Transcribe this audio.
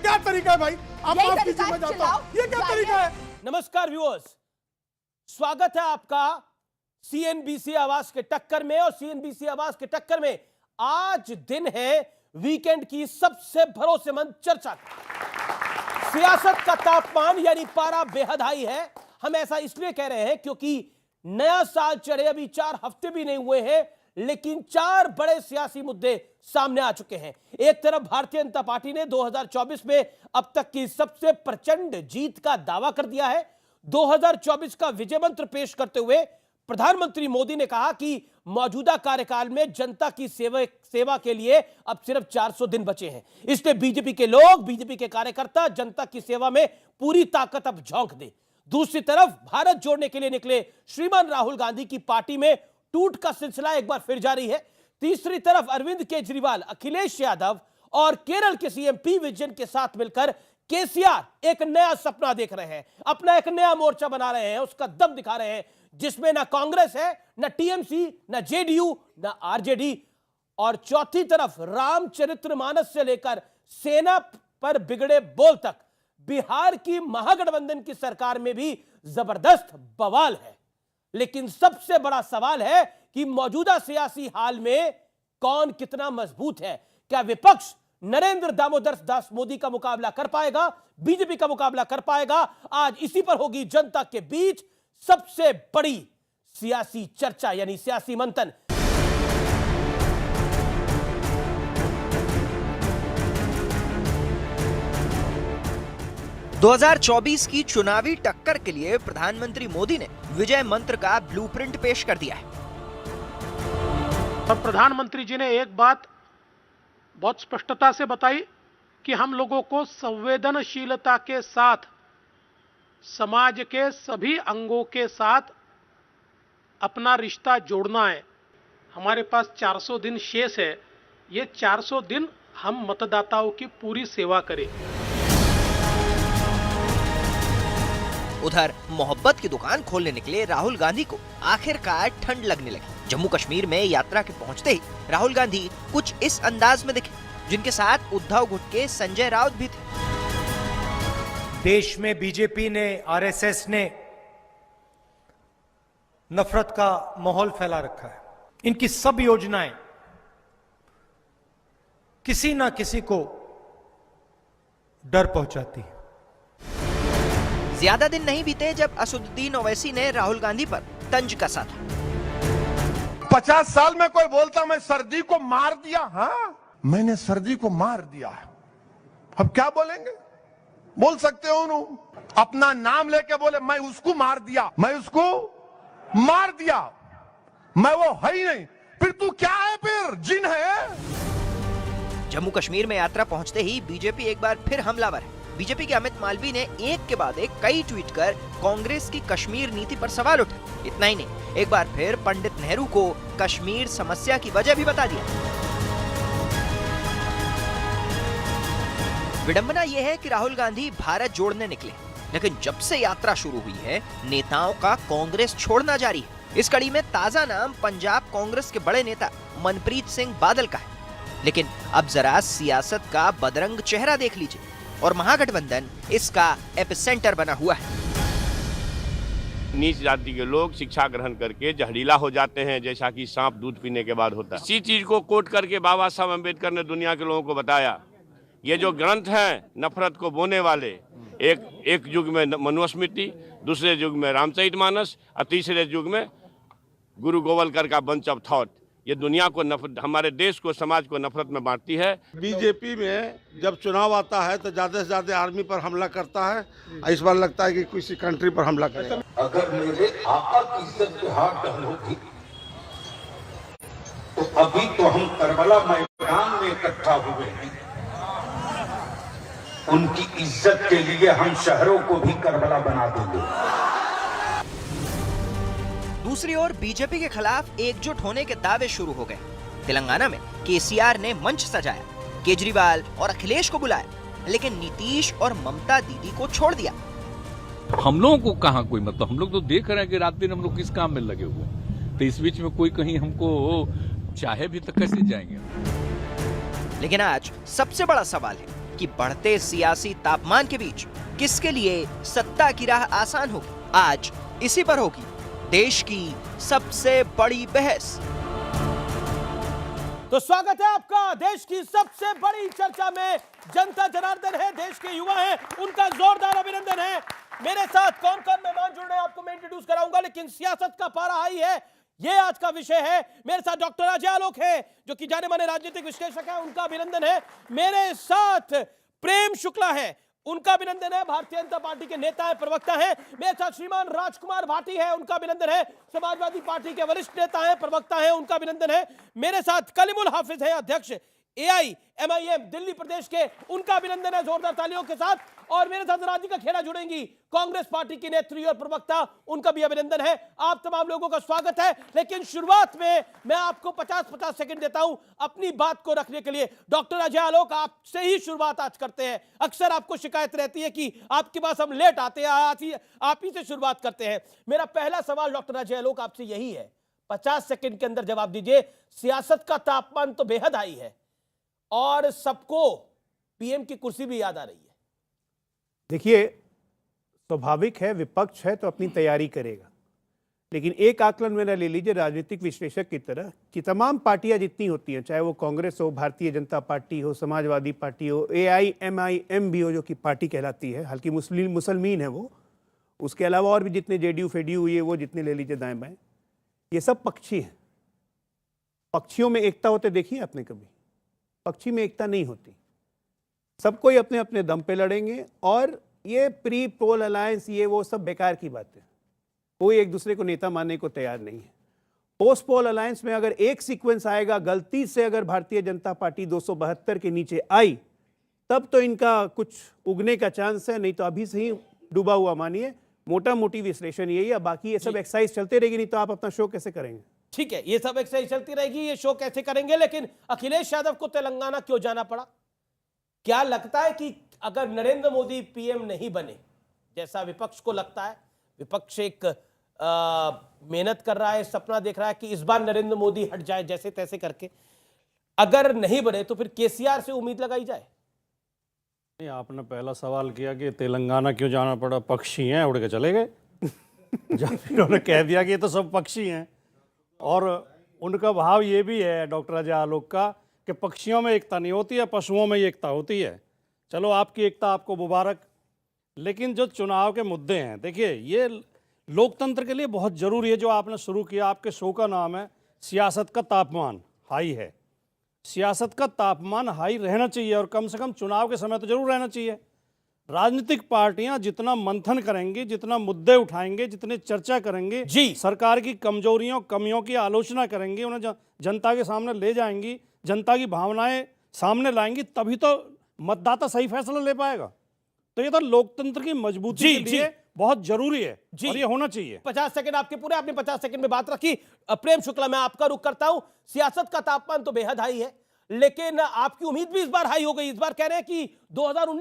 क्या तरीका है भाई? आप माफ कीजिए, मैं जाता हूं। ये क्या तरीका है? नमस्कार व्यूअर्स, स्वागत है आपका सीएनबीसी आवाज के टक्कर में। और सीएनबीसी आवाज के टक्कर में आज दिन है वीकेंड की सबसे भरोसेमंद चर्चा। सियासत का तापमान यानी पारा बेहद हाई है। हम ऐसा इसलिए कह रहे हैं क्योंकि नया साल चढ़े अभी 4 हफ्ते भी नहीं हुए हैं, लेकिन 4 बड़े सियासी मुद्दे सामने आ चुके हैं। एक तरफ भारतीय जनता पार्टी ने 2024 में अब तक की सबसे प्रचंड जीत का दावा कर दिया है। 2024 का विजय मंत्र पेश करते हुए प्रधानमंत्री मोदी ने कहा कि मौजूदा कार्यकाल में जनता की सेवा के लिए अब सिर्फ 400 दिन बचे हैं। इसलिए बीजेपी के लोग, बीजेपी के कार्यकर्ता जनता की सेवा में पूरी ताकत अब झोंक दे। दूसरी तरफ भारत जोड़ने के लिए निकले श्रीमान राहुल गांधी की पार्टी में टूट का सिलसिला एक बार फिर जारी है। तीसरी तरफ अरविंद केजरीवाल, अखिलेश यादव और केरल के सीएम पी विजयन के साथ मिलकर केसीआर एक नया सपना देख रहे हैं, अपना एक नया मोर्चा बना रहे हैं, उसका दम दिखा रहे हैं, जिसमें ना कांग्रेस है, ना टीएमसी, ना जेडीयू, ना आरजेडी। और चौथी तरफ रामचरितमानस से लेकर सेना पर बिगड़े बोल तक बिहार की महागठबंधन की सरकार में भी जबरदस्त बवाल है। लेकिन सबसे बड़ा सवाल है कि मौजूदा सियासी हाल में कौन कितना मजबूत है। क्या विपक्ष नरेंद्र दामोदर दास मोदी का मुकाबला कर पाएगा, बीजेपी का मुकाबला कर पाएगा? आज इसी पर होगी जनता के बीच सबसे बड़ी सियासी चर्चा यानी सियासी मंथन। – 2024 की चुनावी टक्कर के लिए प्रधानमंत्री मोदी ने विजय मंत्र का ब्लूप्रिंट पेश कर दिया है। और प्रधानमंत्री जी ने एक बात बहुत स्पष्टता से बताई कि हम लोगों को संवेदनशीलता के साथ समाज के सभी अंगों के साथ अपना रिश्ता जोड़ना है। हमारे पास 400 दिन शेष है। ये 400 दिन हम मतदाताओं की पूरी सेवा करें। उधर मोहब्बत की दुकान खोलने निकले राहुल गांधी को आखिरकार ठंड लगने लगी। जम्मू कश्मीर में यात्रा के पहुंचते ही राहुल गांधी कुछ इस अंदाज में दिखे, जिनके साथ उद्धव गुटके संजय राउत भी थे। देश में बीजेपी ने, आरएसएस ने नफरत का माहौल फैला रखा है। इनकी सब योजनाएं किसी ना किसी को डर पहुंचाती है। ज्यादा दिन नहीं बीते जब असदुद्दीन ओवैसी ने राहुल गांधी पर तंज कसा था। 50 साल में कोई बोलता मैं सर्दी को मार दिया, हाँ मैंने सर्दी को मार दिया है। अब क्या बोलेंगे? बोल सकते हो ना, अपना नाम लेके बोले मैं उसको मार दिया, मैं उसको मार दिया, मैं वो है ही नहीं। फिर तू क्या है? फिर जिन है। जम्मू कश्मीर में यात्रा पहुंचते ही बीजेपी एक बार फिर हमलावर है। बीजेपी के अमित मालवीय ने एक के बाद एक कई ट्वीट कर कांग्रेस की कश्मीर नीति पर सवाल उठाए। इतना ही नहीं, एक बार फिर पंडित नेहरू को कश्मीर समस्या की वजह भी बता दिया। विडंबना यह है कि राहुल गांधी भारत जोड़ने निकले, लेकिन जब से यात्रा शुरू हुई है नेताओं का कांग्रेस छोड़ना जारी है। इस कड़ी में ताजा नाम पंजाब कांग्रेस के बड़े नेता मनप्रीत सिंह बादल का है। लेकिन अब जरा सियासत का बदरंग चेहरा देख लीजिए और महागठबंधन इसका एपिसेंटर बना हुआ है। नीच जाति के लोग शिक्षा ग्रहण करके जहरीला हो जाते हैं, जैसा कि सांप दूध पीने के बाद होता है। इसी चीज को कोट करके बाबा साहब अम्बेडकर ने दुनिया के लोगों को बताया, ये जो ग्रंथ हैं नफरत को बोने वाले, एक युग में मनुस्मृति, दूसरे युग में रामचरितमानस और तीसरे युग में गुरु गोवलकर का बंच ऑफ थॉट, ये दुनिया को हमारे देश को, समाज को नफरत में बांटती है। बीजेपी में जब चुनाव आता है तो ज्यादा से ज्यादा आर्मी पर हमला करता है। इस बार लगता है कि किसी कंट्री पर हमला करेगा। अगर मेरे आका की इज्जत पे हाथ डालोगी तो अभी तो हम करबला मैदान में इकट्ठा हुए हैं, उनकी इज्जत के लिए हम शहरों को भी करबला बना देंगे। दूसरी ओर बीजेपी के खिलाफ एकजुट होने के दावे शुरू हो गए। तेलंगाना में केसीआर ने मंच सजाया, केजरीवाल और अखिलेश को बुलाया, लेकिन नीतीश और ममता दीदी को छोड़ दिया। हम लोगों को कहां कोई मतलब, हम लोग तो देख रहे हैं कि रात दिन हम लोग किस काम में लगे हुए हैं, तो इस बीच में कोई कहीं हमको चाहे भी तो कैसे जाएंगे। लेकिन आज सबसे बड़ा सवाल है कि बढ़ते सियासी तापमान के बीच किसके लिए सत्ता की राह आसान होगी। आज इसी पर होगी देश की सबसे बड़ी बहस। तो स्वागत है आपका देश की सबसे बड़ी चर्चा में। जनता जनार्दन है, देश के युवा हैं, उनका जोरदार अभिनंदन है। मेरे साथ कौन कौन मेहमान जुड़ रहे हैं आपको मैं इंट्रोड्यूस कराऊंगा, लेकिन सियासत का पारा हाई है, ये आज का विषय है। मेरे साथ डॉक्टर अजय आलोक है जो कि जाने माने राजनीतिक विश्लेषक है, उनका अभिनंदन है। मेरे साथ प्रेम शुक्ला है, उनका अभिनंदन है, भारतीय जनता पार्टी के नेता है, प्रवक्ता है। मेरे साथ श्रीमान राजकुमार भाटी है, उनका अभिनंदन है, समाजवादी पार्टी के वरिष्ठ नेता है, प्रवक्ता है, उनका अभिनंदन है। मेरे साथ कलीमुल हाफिज है, अध्यक्ष AIMIM दिल्ली प्रदेश के, उनका अभिनंदन है जोरदार तालियों के साथ। और मेरे साथ राधिका खेड़ा जुड़ेंगी, कांग्रेस पार्टी की नेत्री और प्रवक्ता, उनका भी अभिनंदन है। आप तमाम लोगों का स्वागत है। लेकिन शुरुआत में मैं आपको 50-50 सेकंड देता हूं अपनी बात को रखने के लिए। डॉक्टर अजय आलोक, आपसे ही शुरुआत आज करते हैं। अक्सर आपको शिकायत रहती है कि आपके पास हम लेट आते हैं, आप ही से शुरुआत करते हैं। मेरा पहला सवाल डॉक्टर अजय आलोक आपसे यही है, 50 सेकंड के अंदर जवाब दीजिए। सियासत का तापमान तो बेहद हाई है और सबको पीएम की कुर्सी भी याद आ रही है। देखिए, स्वाभाविक है, विपक्ष है तो अपनी तैयारी करेगा, लेकिन एक आकलन मेरा ले लीजिए राजनीतिक विश्लेषक की तरह कि तमाम पार्टियां जितनी होती हैं, चाहे वो कांग्रेस हो, भारतीय जनता पार्टी हो, समाजवादी पार्टी हो, AIMIM भी हो जो कि पार्टी कहलाती है, हालांकि मुसलमान है वो, उसके अलावा और भी जितने JDU FEDU ये वो जितने ले लीजिए दाएं बाएं, ये सब पक्षी हैं। पक्षियों में एकता होते देखिए आपने कभी? पक्षी में एकता नहीं होती, सब कोई अपने अपने दम पे लड़ेंगे। और ये प्री पोल अलायंस ये वो सब बेकार की बात है, कोई एक दूसरे को नेता मानने को तैयार नहीं है। पोस्ट पोल अलायंस में अगर एक सीक्वेंस आएगा, गलती से अगर भारतीय जनता पार्टी 272 के नीचे आई तब तो इनका कुछ उगने का चांस है, नहीं तो अभी से ही डूबा हुआ मानिए। मोटा मोटी विश्लेषण यही है, बाकी ये सब एक्सरसाइज चलते रहेगी, नहीं तो आप अपना शो कैसे करेंगे? ठीक है, ये सब एक्सरसाइज चलती रहेगी, ये शो कैसे करेंगे। लेकिन अखिलेश यादव को तेलंगाना क्यों जाना पड़ा? क्या लगता है कि अगर नरेंद्र मोदी पीएम नहीं बने, जैसा विपक्ष को लगता है, विपक्ष एक मेहनत कर रहा है, सपना देख रहा है कि इस बार नरेंद्र मोदी हट जाए जैसे तैसे करके, अगर नहीं बने तो फिर केसीआर से उम्मीद लगाई जाए? नहीं, आपने पहला सवाल किया कि तेलंगाना क्यों जाना पड़ा, पक्षी हैं उड़ के चले गए। जब इन्होंने कह दिया कि ये तो सब पक्षी हैं, और उनका भाव ये भी है डॉक्टर अजय आलोक का कि पक्षियों में एकता नहीं होती है, पशुओं में एकता होती है। चलो आपकी एकता आपको मुबारक, लेकिन जो चुनाव के मुद्दे हैं, देखिए ये लोकतंत्र के लिए बहुत ज़रूरी है। जो आपने शुरू किया, आपके शो का नाम है सियासत का तापमान हाई है। सियासत का तापमान हाई रहना चाहिए, और कम से कम चुनाव के समय तो जरूर रहना चाहिए। राजनीतिक पार्टियां जितना मंथन करेंगी, जितना मुद्दे उठाएंगे, जितने चर्चा करेंगे, सरकार की कमजोरियों कमियों की आलोचना करेंगी, उन्हें जनता के सामने ले जाएंगी, जनता की भावनाएं सामने लाएंगी, तभी तो मतदाता सही फैसला ले पाएगा। तो ये तो लोकतंत्र की मजबूती के लिए बहुत जरूरी है और ये होना चाहिए। 50 सेकंड आपके पूरे, आपने 50 सेकंड में बात रखी। प्रेम शुक्ला, मैं आपका रुख करता हूं। सियासत का तापमान तो बेहद हाई है, लेकिन आपकी उम्मीद भी इस बार हाई हो गई। इस बार कह रहे हैं कि 2019